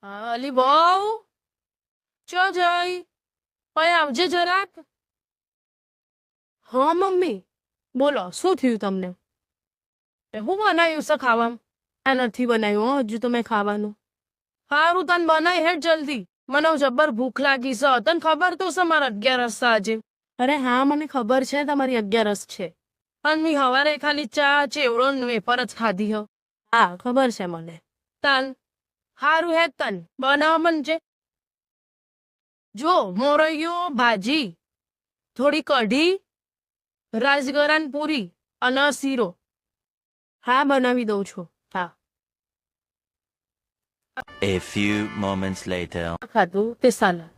અલી બહુ ચો જઈ પછી આવજે જરાક. હા મમ્મી બોલો શું થયું તમને? હું બનાવ્યું છે ખાવામાં? આ નથી બનાવ્યું હજુ તો મેં ખાવાનું. સારું તને બનાવી હેડ જલ્દી, મને જબ્બર ભૂખ લાગી છે. તને ખબર તો છે મારે 11 છે આજે. અરે હા મને ખબર છે તમારી 11 છે. અને મેં સવારે ખાલી ચા ચેવડો ને વેફર જ ખાધી હો. હા ખબર છે મને. તન હારું હે તન બનાવ મનજે. જો મોરૈયો ભાજી, થોડી કઢી, રાજગરાન પૂરી અને શીરો. હા બનાવી દઉં છું. હા A few moments later. ખાધું તે સાલા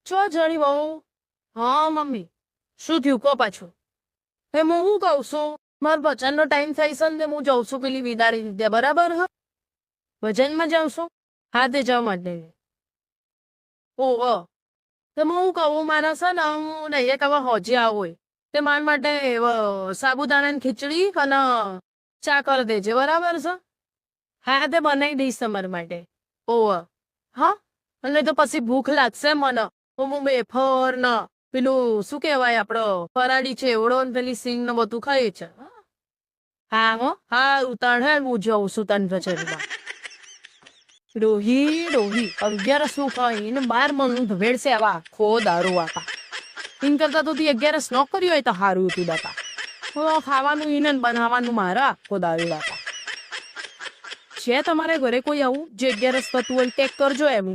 ચો જણી બહુ. હા મમ્મી શું થયું કો પાછું? હે હું શું કહું છું, મારો ભજનનો ટાઈમ થાય છે ને હું જાઉં છું પેલી વિદારી વિદ્યા બરાબર હ ભજનમાં જાઉં છું. હા તે જાવ માટે ઓહો તો હું કહું મારા છે ને હું નહીં કહેવા હોજે આવું હોય તે મારા માટે સાબુદાણાની ખીચડી અને ચા કરી દેજે બરાબર છે. હા તે બનાવી દઈશ તમારા માટે. ઓહ હા એટલે તો પછી ભૂખ લાગશે મને. હું વેફર ને પેલું શું કહેવાય આપણો ફરાળી ચેવડો ને પેલી સિંગ ને બધું ખાઈ છે. હા હો હા ઉતાણ હે હું જાઉં છું તને ભજનમાં. ડોહી 11 શું ખાઈને 12 મણ ભેળસે આવા ખો દારૂ આપા ઇન કરતા તો 11 ન કર્યું હોય તો સારું હતું બાપા. ખાવાનું ઈને બનાવવાનું મારા આખો દારૂ બાપા. છે તમારે ઘરે કોઈ આવું જે 11 થતું હોય ટેક કરજો એમ.